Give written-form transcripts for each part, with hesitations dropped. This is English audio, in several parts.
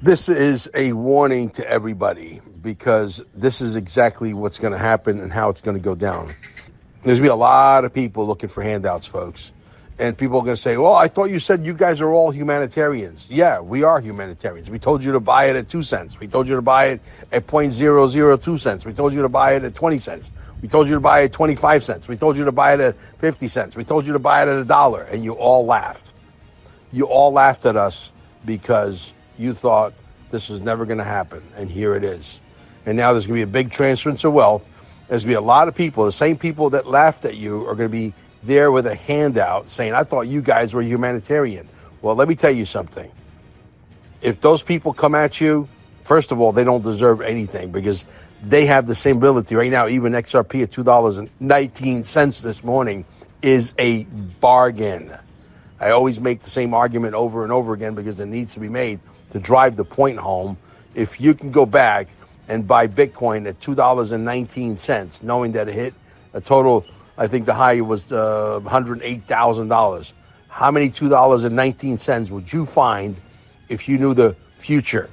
This is a warning to everybody because this is exactly what's going to happen and how it's going to go down. There's going to be a lot of people looking for handouts, folks. And people are going to say, well, I thought you said you guys are all humanitarians. Yeah, we are humanitarians. We told you to buy it at 2 cents. We told you to buy it at 0.002 cents. We told you to buy it at 20 cents. We told you to buy it at 25 cents. We told you to buy it at 50 cents. We told you to buy it at $1. And you all laughed. You all laughed at us because you thought this was never going to happen. And here it is. And now there's going to be a big transference of wealth. There's going to be a lot of people, the same people that laughed at you are going to be there with a handout saying, I thought you guys were humanitarian. Well, let me tell you something. If those people come at you, first of all, they don't deserve anything because they have the same ability. Right now, even XRP at $2.19 this morning is a bargain. I always make the same argument over and over again because it needs to be made to drive the point home. If you can go back and buy Bitcoin at $2.19, knowing that it hit a total, I think the high was $108,000. How many $2.19 would you find if you knew the future?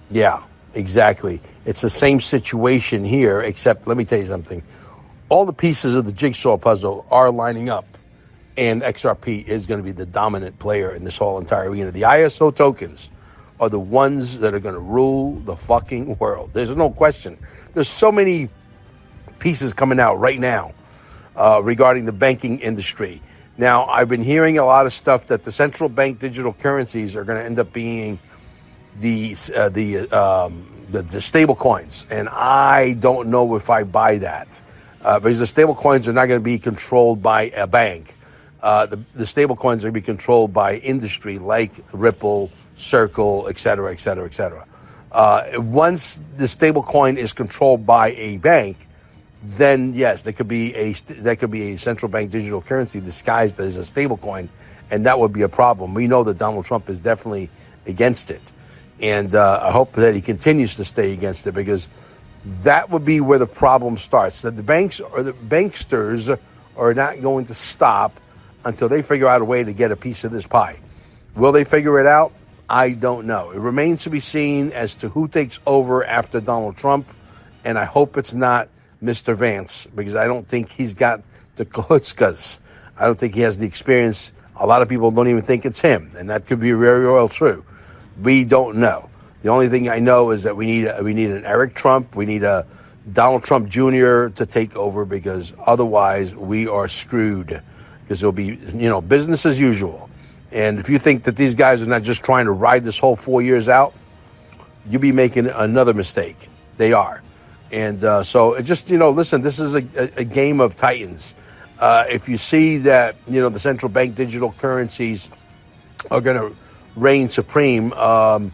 Yeah, exactly. It's the same situation here, except let me tell you something. All the pieces of the jigsaw puzzle are lining up, and XRP is going to be the dominant player in this whole entire arena. The ISO tokens are the ones that are going to rule the fucking world. There's no question. There's so many pieces coming out right now regarding the banking industry. Now, I've been hearing a lot of stuff that the central bank digital currencies are going to end up being the stable coins, and I don't know if I buy that because the stable coins are not going to be controlled by a bank. The stable coins are going to be controlled by industry like Ripple, Circle, et cetera, et cetera, et cetera. Once the stable coin is controlled by a bank, then yes, there could be a central bank digital currency disguised as a stable coin, and that would be a problem. We know that Donald Trump is definitely against it, and I hope that he continues to stay against it because that would be where the problem starts. That the banks or the banksters are not going to stop until they figure out a way to get a piece of this pie. Will they figure it out? I don't know. It remains to be seen as to who takes over after Donald Trump, and I hope it's not Mr. Vance, because I don't think he's got the chutzpahs. I don't think he has the experience. A lot of people don't even think it's him, and that could be very well true. We don't know. The only thing I know is that we need an Eric Trump. We need a Donald Trump Jr. to take over, because otherwise we are screwed, because it'll be, business as usual. And if you think that these guys are not just trying to ride this whole 4 years out, you'll be making another mistake. They are. And so it just, listen, this is a game of titans. If you see that, the central bank digital currencies are going to reign supreme, I'm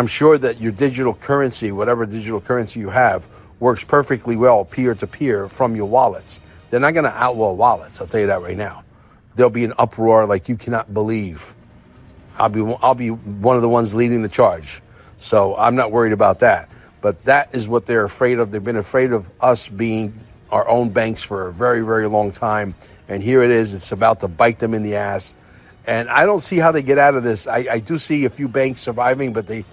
sure that your digital currency, whatever digital currency you have, works perfectly well peer-to-peer from your wallets. They're not going to outlaw wallets, I'll tell you that right now. There'll be an uproar like you cannot believe. I'll be one of the ones leading the charge. So I'm not worried about that. But that is what they're afraid of. They've been afraid of us being our own banks for a very, very long time. And here it is. It's about to bite them in the ass. And I don't see how they get out of this. I do see a few banks surviving, but they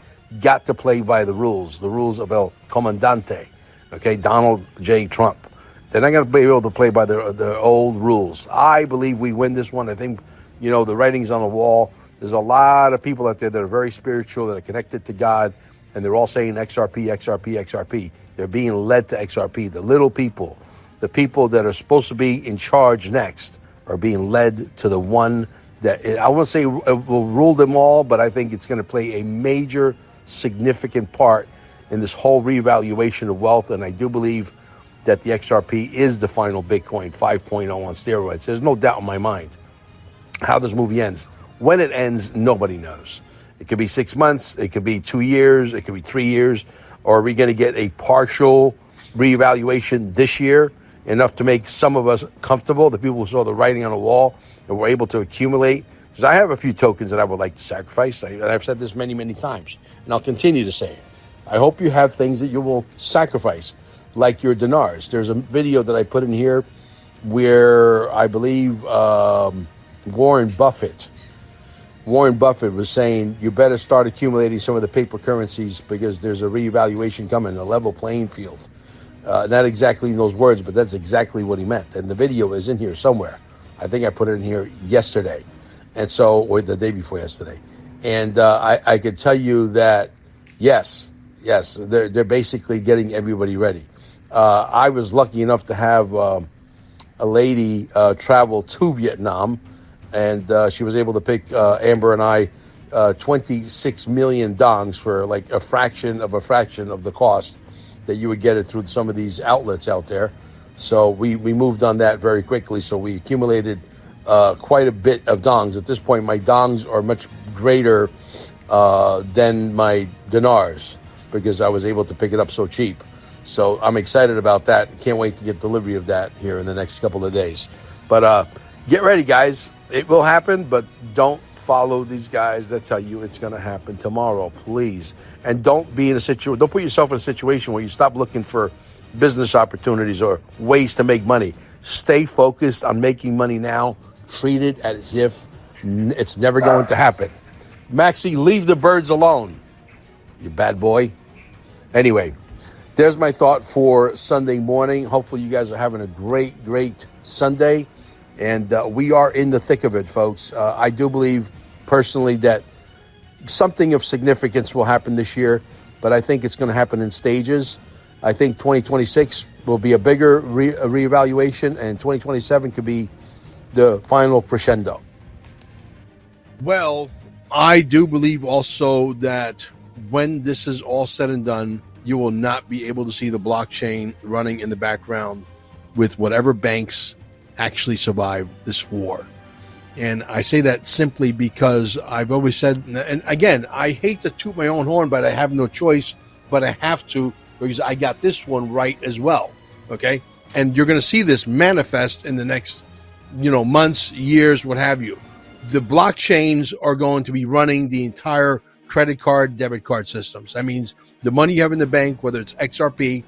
got to play by the rules of El Comandante, okay, Donald J. Trump. They're not going to be able to play by the old rules. I believe we win this one. I think, the writing's on the wall. There's a lot of people out there that are very spiritual, that are connected to God, and they're all saying XRP, XRP, XRP. They're being led to XRP. The little people, the people that are supposed to be in charge next, are being led to the one that, I won't say will rule them all, but I think it's going to play a major, significant part in this whole reevaluation of wealth. And I do believe that the XRP is the final Bitcoin 5.0 on steroids. There's no doubt in my mind how this movie ends. When it ends, nobody knows. It could be 6 months, it could be 2 years, it could be 3 years, or are we going to get a partial reevaluation this year, enough to make some of us comfortable, the people who saw the writing on the wall and were able to accumulate? Because I have a few tokens that I would like to sacrifice. I've said this many, many times, and I'll continue to say it. I hope you have things that you will sacrifice, like your dinars. There's a video that I put in here where I believe Warren Buffett Warren Buffett was saying you better start accumulating some of the paper currencies because there's a reevaluation coming, a level playing field. Not exactly in those words, but that's exactly what he meant. And the video is in here somewhere. I think I put it in here yesterday, and so, or the day before yesterday. And I could tell you that yes, they're basically getting everybody ready. I was lucky enough to have a lady travel to Vietnam, and she was able to pick Amber and I 26 million dongs for like a fraction of the cost that you would get it through some of these outlets out there. So we moved on that very quickly. So we accumulated quite a bit of dongs. At this point, my dongs are much greater than my dinars because I was able to pick it up so cheap. So I'm excited about that. Can't wait to get delivery of that here in the next couple of days. But get ready, guys. It will happen, but don't follow these guys that tell you it's going to happen tomorrow, please. And don't put yourself in a situation where you stop looking for business opportunities or ways to make money. Stay focused on making money now. Treat it as if it's never going to happen. Maxie, leave the birds alone, you bad boy. Anyway, there's my thought for Sunday morning. Hopefully you guys are having a great Sunday. And we are in the thick of it, folks. I do believe personally that something of significance will happen this year, but I think it's going to happen in stages. I think 2026 will be a bigger reevaluation, and 2027 could be the final crescendo. Well, I do believe also that when this is all said and done, you will not be able to see the blockchain running in the background with whatever banks actually survive this war. And I say that simply because I've always said, and again, I hate to toot my own horn, but I have no choice, but I have to because I got this one right as well. Okay. And you're going to see this manifest in the next, months, years, what have you. The blockchains are going to be running the entire credit card, debit card systems. That means the money you have in the bank, whether it's XRP,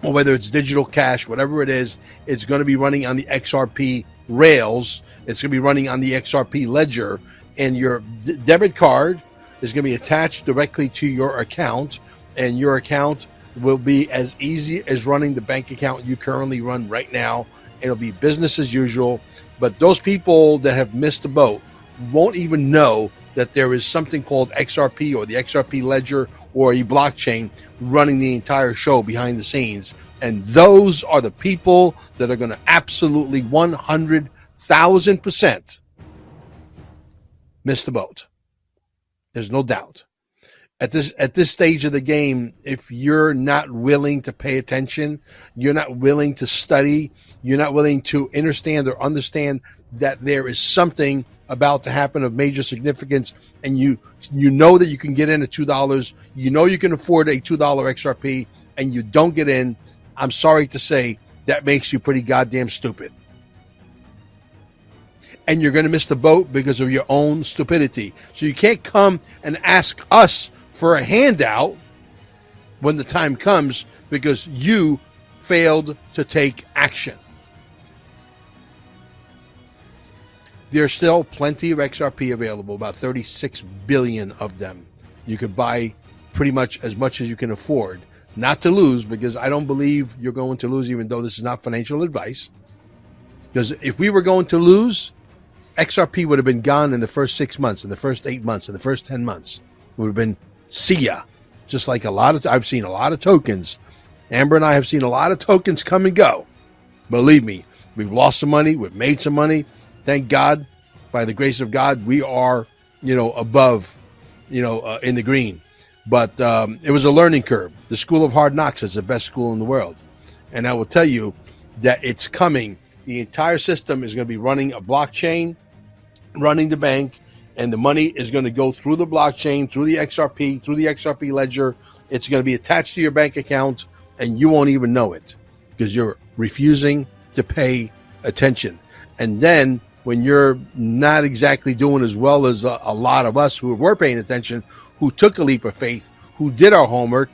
or whether it's digital cash, whatever it is, it's going to be running on the XRP rails. It's going to be running on the XRP ledger, and your debit card is going to be attached directly to your account, and your account will be as easy as running the bank account you currently run right now. It'll be business as usual, but those people that have missed the boat won't even know that there is something called XRP or the XRP ledger or a blockchain running the entire show behind the scenes. And those are the people that are going to absolutely 100,000% miss the boat. There's no doubt. At this stage of the game, if you're not willing to pay attention, you're not willing to study, you're not willing to understand that there is something about to happen of major significance, and you know that you can get in at $2, you can afford a $2 XRP, and you don't get in, I'm sorry to say, that makes you pretty goddamn stupid. And you're going to miss the boat because of your own stupidity. So you can't come and ask us for a handout when the time comes because you failed to take action. There's still plenty of XRP available, about 36 billion of them. You could buy pretty much as you can afford, not to lose, because I don't believe you're going to lose, even though this is not financial advice. Because if we were going to lose, XRP would have been gone in the first 6 months, in the first 8 months, in the first 10 months. It would have been see ya. Just like I've seen a lot of tokens. Amber and I have seen a lot of tokens come and go. Believe me, we've lost some money. We've made some money. Thank God, by the grace of God, we are, above, in the green. But it was a learning curve. The school of hard knocks is the best school in the world. And I will tell you that it's coming. The entire system is going to be running a blockchain, running the bank, and the money is going to go through the blockchain, through the XRP ledger. It's going to be attached to your bank account, and you won't even know it because you're refusing to pay attention. And then when you're not exactly doing as well as a lot of us who were paying attention, who took a leap of faith, who did our homework,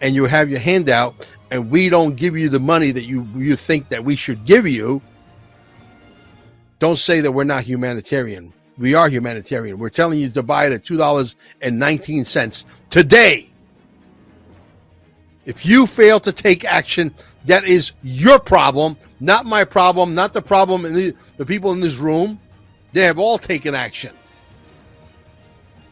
and you have your handout, and we don't give you the money that you think that we should give you, don't say that we're not humanitarian. We are humanitarian. We're telling you to buy it at $2.19 today. If you fail to take action, that is your problem, not my problem, not the problem in the people in this room. They have all taken action.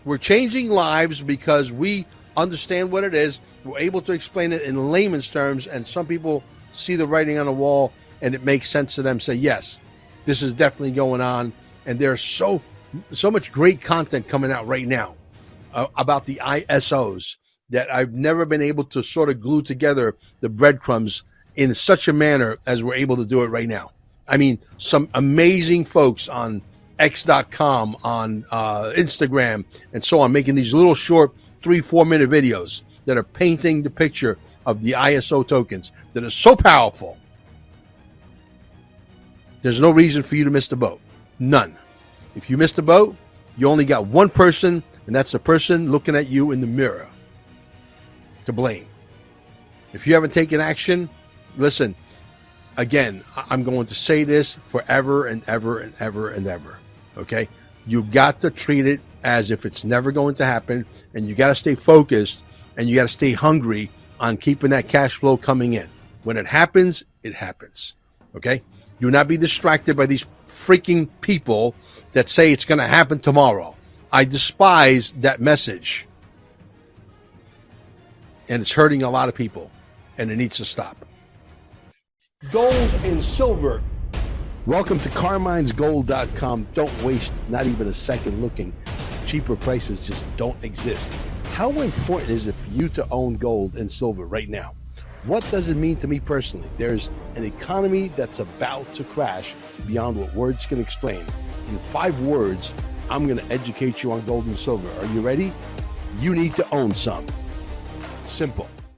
We're changing lives because we understand what it is. We're able to explain it in layman's terms, and some people see the writing on the wall and it makes sense to them. Say, yes, this is definitely going on. And there's so much great content coming out right now about the ISOs that I've never been able to sort of glue together the breadcrumbs in such a manner as we're able to do it right now. I mean, some amazing folks on X.com, on Instagram, and so on, making these little short 3-4 minute videos that are painting the picture of the ISO tokens that are so powerful. There's no reason for you to miss the boat. None. If you missed the boat, you only got one person, and that's the person looking at you in the mirror to blame. If you haven't taken action, listen, again, I'm going to say this forever and ever and ever and ever, okay? You got to treat it as if it's never going to happen, and you got to stay focused, and you got to stay hungry on keeping that cash flow coming in. When it happens, okay? Do not be distracted by these freaking people that say it's going to happen tomorrow. I despise that message. And it's hurting a lot of people. And it needs to stop. Gold and silver. Welcome to CarminesGold.com. Don't waste not even a second looking. Cheaper prices just don't exist. How important is it for you to own gold and silver right now? What does it mean to me personally? There's an economy that's about to crash beyond what words can explain. In 5 words, I'm going to educate you on gold and silver. Are you ready? You need to own some. Simple.